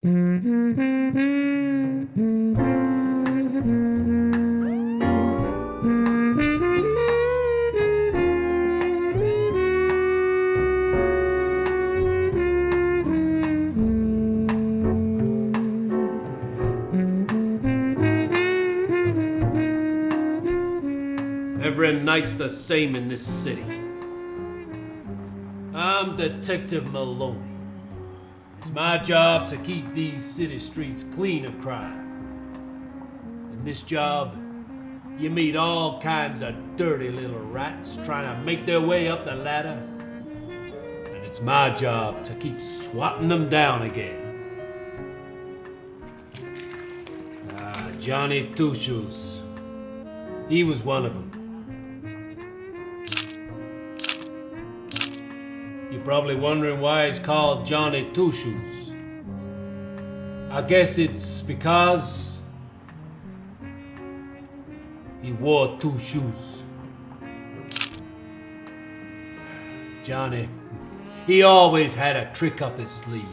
Every night's the same in this city. I'm Detective Maloney. It's my job to keep these city streets clean of crime. In this job, you meet all kinds of dirty little rats trying to make their way up the ladder. And it's my job to keep swatting them down again. Johnny Two Shoes. He was one of them. You're probably wondering why he's called Johnny Two Shoes. I guess it's because he wore two shoes. Johnny, he always had a trick up his sleeve.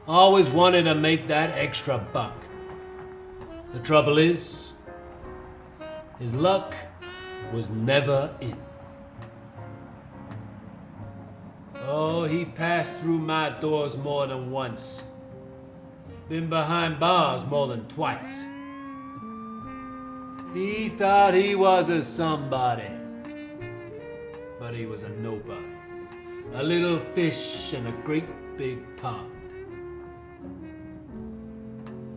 Always wanted to make that extra buck. The trouble is, his luck was never in. Oh, he passed through my doors more than once. Been behind bars more than twice. He thought he was a somebody, but he was a nobody. A little fish in a great big pond.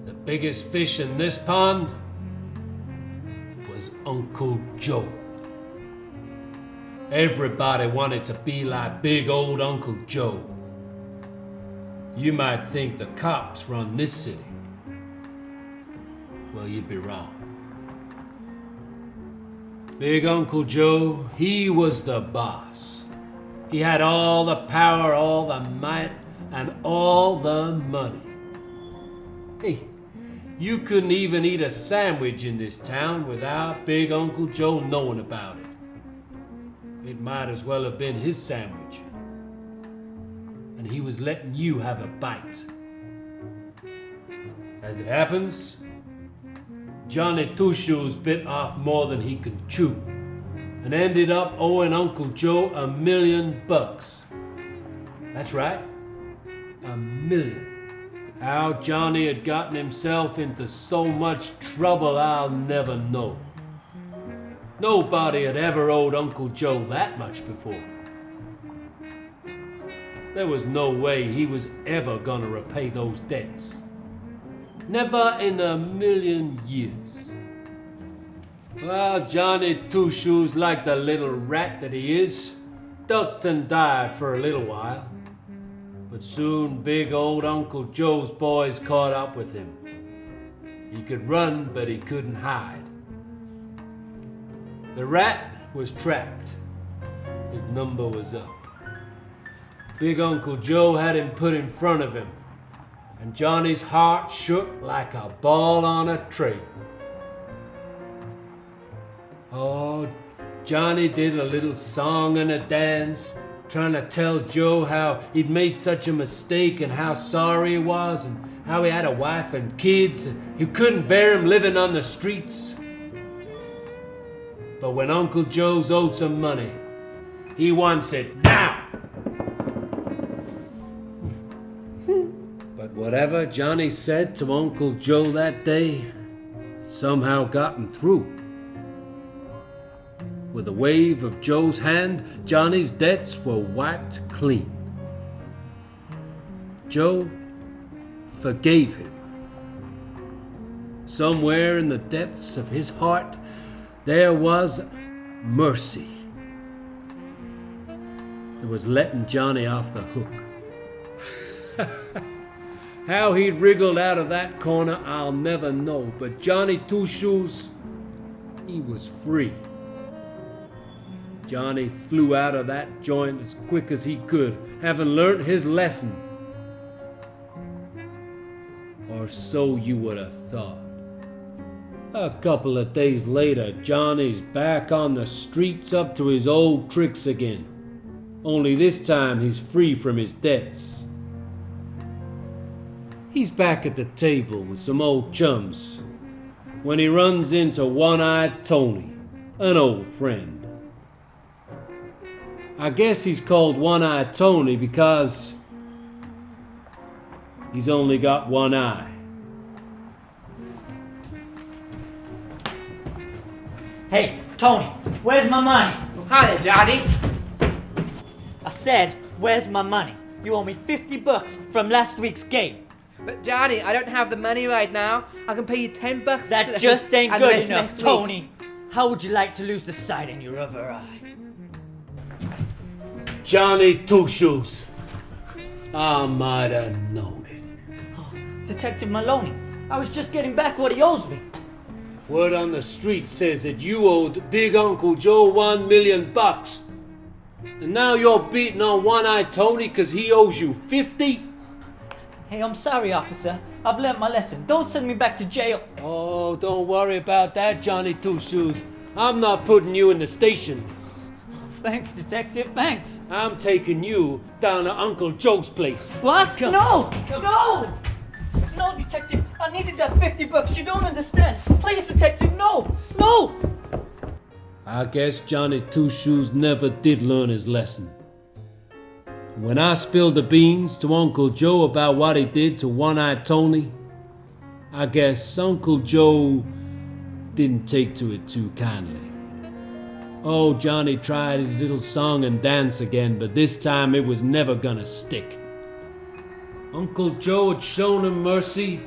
The biggest fish in this pond was Uncle Joe. Everybody wanted to be like big old Uncle Joe. You might think the cops run this city. Well, you'd be wrong. Big Uncle Joe, he was the boss. He had all the power, all the might, and all the money. Hey, you couldn't even eat a sandwich in this town without Big Uncle Joe knowing about it. It might as well have been his sandwich. And he was letting you have a bite. As it happens, Johnny Two Shoes bit off more than he could chew and ended up owing Uncle Joe $1 million. That's right, $1 million. How Johnny had gotten himself into so much trouble, I'll never know. Nobody had ever owed Uncle Joe that much before. There was no way he was ever gonna repay those debts. Never in a million years. Well, Johnny Two Shoes, like the little rat that he is, ducked and dived for a little while. But soon big old Uncle Joe's boys caught up with him. He could run, but he couldn't hide. The rat was trapped. His number was up. Big Uncle Joe had him put in front of him, and Johnny's heart shook like a ball on a tray. Oh, Johnny did a little song and a dance, trying to tell Joe how he'd made such a mistake and how sorry he was and how he had a wife and kids and he couldn't bear him living on the streets. But when Uncle Joe's owed some money, he wants it now. But whatever Johnny said to Uncle Joe that day somehow got him through. With a wave of Joe's hand, Johnny's debts were wiped clean. Joe forgave him. Somewhere in the depths of his heart, there was mercy. It was letting Johnny off the hook. How he wriggled out of that corner, I'll never know. But Johnny Two Shoes, he was free. Johnny flew out of that joint as quick as he could, having learnt his lesson. Or so you would have thought. A couple of days later, Johnny's back on the streets up to his old tricks again. Only this time he's free from his debts. He's back at the table with some old chums when he runs into One-Eyed Tony, an old friend. I guess he's called One-Eyed Tony because he's only got one eye. Hey, Tony, where's my money? Hi there, Johnny. I said, where's my money? You owe me $50 from last week's game. But Johnny, I don't have the money right now. I can pay you $10 That today, just ain't and the good rest enough, next week. Tony. How would you like to lose the sight in your other eye? Johnny Two Shoes. I might have known it. Detective Maloney, I was just getting back what he owes me. Word on the street says that you owed Big Uncle Joe $1 million. And now you're beating on One-Eyed Tony because he owes you 50? Hey, I'm sorry, officer. I've learnt my lesson. Don't send me back to jail. Oh, don't worry about that, Johnny Two Shoes. I'm not putting you in the station. Thanks, detective, thanks. I'm taking you down to Uncle Joe's place. What? Come. No! No! No, detective, I needed that $50. You don't understand. Please, detective, no! No! I guess Johnny Two Shoes never did learn his lesson. When I spilled the beans to Uncle Joe about what he did to One-Eyed Tony, I guess Uncle Joe didn't take to it too kindly. Oh, Johnny tried his little song and dance again, but this time it was never gonna stick. Uncle Joe had shown him mercy,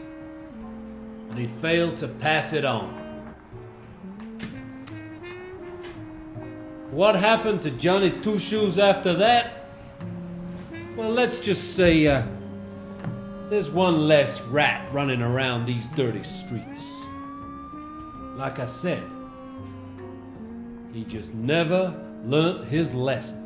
but he'd failed to pass it on. What happened to Johnny Two Shoes after that? Well, let's just say there's one less rat running around these dirty streets. Like I said, he just never learnt his lesson.